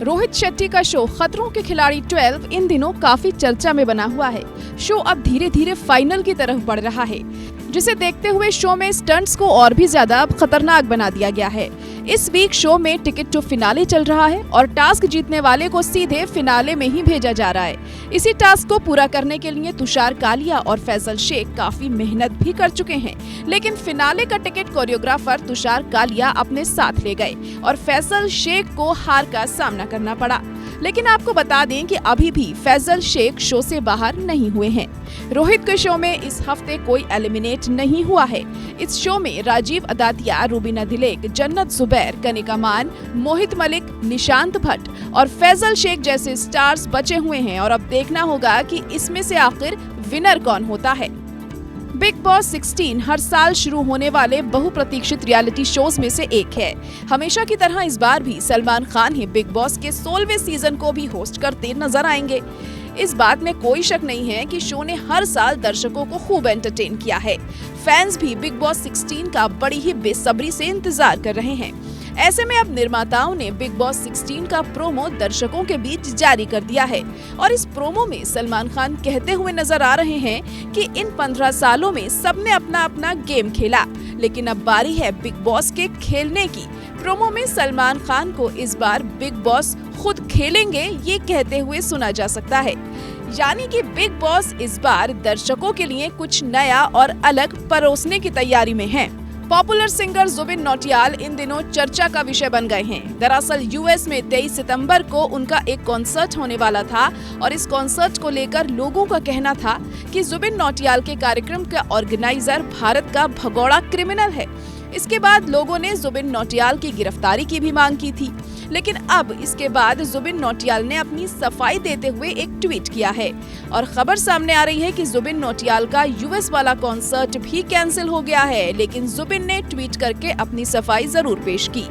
रोहित शेट्टी का शो खतरों के खिलाड़ी 12 इन दिनों काफी चर्चा में बना हुआ है। शो अब धीरे धीरे फाइनल की तरफ बढ़ रहा है, जिसे देखते हुए शो में स्टंट्स को और भी ज्यादा अब खतरनाक बना दिया गया है। इस वीक शो में टिकट टू फिनाले चल रहा है और टास्क जीतने वाले को सीधे फिनाले में ही भेजा जा रहा है। इसी टास्क को पूरा करने के लिए तुषार कालिया और फैसल शेख काफी मेहनत भी कर चुके हैं, लेकिन फिनाले का टिकट कोरियोग्राफर तुषार कालिया अपने साथ ले गए और फैसल शेख को हार का सामना करना पड़ा। लेकिन आपको बता दें कि अभी भी फैसल शेख शो से बाहर नहीं हुए हैं। रोहित के शो में इस हफ्ते कोई एलिमिनेट नहीं हुआ है। इस शो में राजीव अदातिया, रुबीना दिलेक, जन्नत जुबैर, कनिका मान, मोहित मलिक, निशांत भट्ट और फैसल शेख जैसे स्टार्स बचे हुए हैं और अब देखना होगा कि इसमें से आखिर विनर कौन होता है। बिग बॉस 16 हर साल शुरू होने वाले बहुप्रतीक्षित रियलिटी शोज में से एक है। हमेशा की तरह इस बार भी सलमान खान ही बिग बॉस के 16वें सीजन को भी होस्ट करते नजर आएंगे। इस बात में कोई शक नहीं है कि शो ने हर साल दर्शकों को खूब एंटरटेन किया है। फैंस भी बिग बॉस 16 का बड़ी ही बेसब्री से इंतजार कर रहे हैं। ऐसे में अब निर्माताओं ने बिग बॉस 16 का प्रोमो दर्शकों के बीच जारी कर दिया है और इस प्रोमो में सलमान खान कहते हुए नजर आ रहे हैं कि इन 15 सालों में सबने अपना अपना गेम खेला, लेकिन अब बारी है बिग बॉस के खेलने की। प्रोमो में सलमान खान को इस बार बिग बॉस खुद खेलेंगे ये कहते हुए सुना जा सकता है, यानी कि बिग बॉस इस बार दर्शकों के लिए कुछ नया और अलग परोसने की तैयारी में है। पॉपुलर सिंगर जुबिन नौटियाल इन दिनों चर्चा का विषय बन गए हैं। दरअसल यूएस में 23 सितंबर को उनका एक कॉन्सर्ट होने वाला था और इस कॉन्सर्ट को लेकर लोगों का कहना था कि जुबिन नौटियाल के कार्यक्रम का ऑर्गेनाइजर भारत का भगोड़ा क्रिमिनल है। इसके बाद लोगों ने जुबिन नौटियाल की गिरफ्तारी की भी मांग की थी, लेकिन अब इसके बाद जुबिन नौटियाल ने अपनी सफाई देते हुए एक ट्वीट किया है और खबर सामने आ रही है कि जुबिन नौटियाल का यूएस वाला कॉन्सर्ट भी कैंसिल हो गया है, लेकिन जुबिन ने ट्वीट करके अपनी सफाई जरूर पेश की।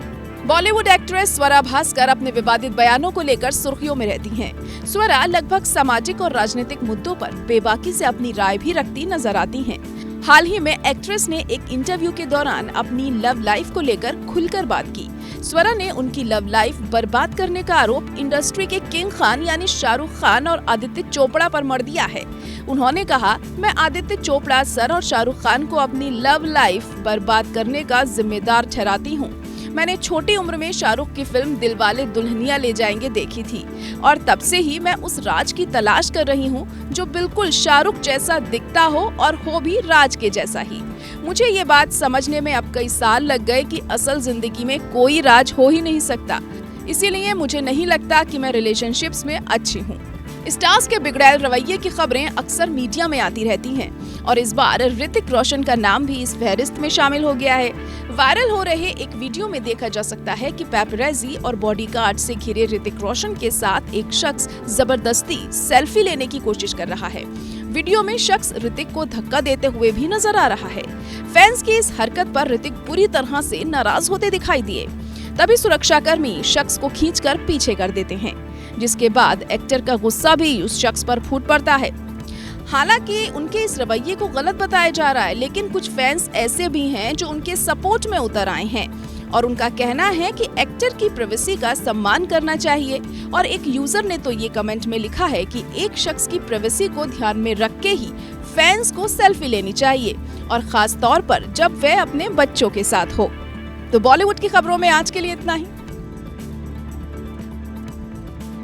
बॉलीवुड एक्ट्रेस स्वरा भास्कर अपने विवादित बयानों को लेकर सुर्खियों में रहती हैं। स्वरा लगभग सामाजिक और राजनीतिक मुद्दों पर बेबाकी से अपनी राय भी रखती नजर आती हैं। हाल ही में एक्ट्रेस ने एक इंटरव्यू के दौरान अपनी लव लाइफ को लेकर खुलकर बात की। स्वरा ने उनकी लव लाइफ बर्बाद करने का आरोप इंडस्ट्री के किंग खान यानी शाहरुख खान और आदित्य चोपड़ा पर मढ़ दिया है। उन्होंने कहा, मैं आदित्य चोपड़ा सर और शाहरुख खान को अपनी लव लाइफ बर्बाद करने का जिम्मेदार ठहराती हूँ। मैंने छोटी उम्र में शाहरुख की फिल्म दिलवाले दुल्हनिया ले जाएंगे देखी थी और तब से ही मैं उस राज की तलाश कर रही हूँ जो बिल्कुल शाहरुख जैसा दिखता हो और हो भी राज के जैसा ही। मुझे ये बात समझने में अब कई साल लग गए कि असल जिंदगी में कोई राज हो ही नहीं सकता, इसीलिए मुझे नहीं लगता कि मैं रिलेशनशिप्स में अच्छी हूँ। स्टार्स के बिगड़ैल रवैये की खबरें अक्सर मीडिया में आती रहती हैं और इस बार ऋतिक रोशन का नाम भी इस फहरिस्त में शामिल हो गया है। वायरल हो रहे एक वीडियो में देखा जा सकता है कि पैपराजी और बॉडीगार्ड से घिरे ऋतिक रोशन के साथ एक शख्स जबरदस्ती सेल्फी लेने की कोशिश कर रहा है। वीडियो में शख्स ऋतिक को धक्का देते हुए भी नजर आ रहा है। फैंस की इस हरकत पर ऋतिक पूरी तरह से नाराज होते दिखाई दिए। तभी सुरक्षाकर्मी शख्स को खींचकर पीछे कर देते हैं, जिसके बाद एक्टर का गुस्सा भी उस शख्स पर फूट पड़ता है। हालांकि उनके इस रवैये को गलत बताया जा रहा है, लेकिन कुछ फैंस ऐसे भी हैं जो उनके सपोर्ट में उतर आए हैं और उनका कहना है कि एक्टर की प्राइवेसी का सम्मान करना चाहिए। और एक यूजर ने तो ये कमेंट में लिखा है कि एक शख्स की प्राइवेसी को ध्यान में रख के ही फैंस को सेल्फी लेनी चाहिए और खास तौर पर जब वह अपने बच्चों के साथ हो। तो बॉलीवुड की खबरों में आज के लिए इतना ही।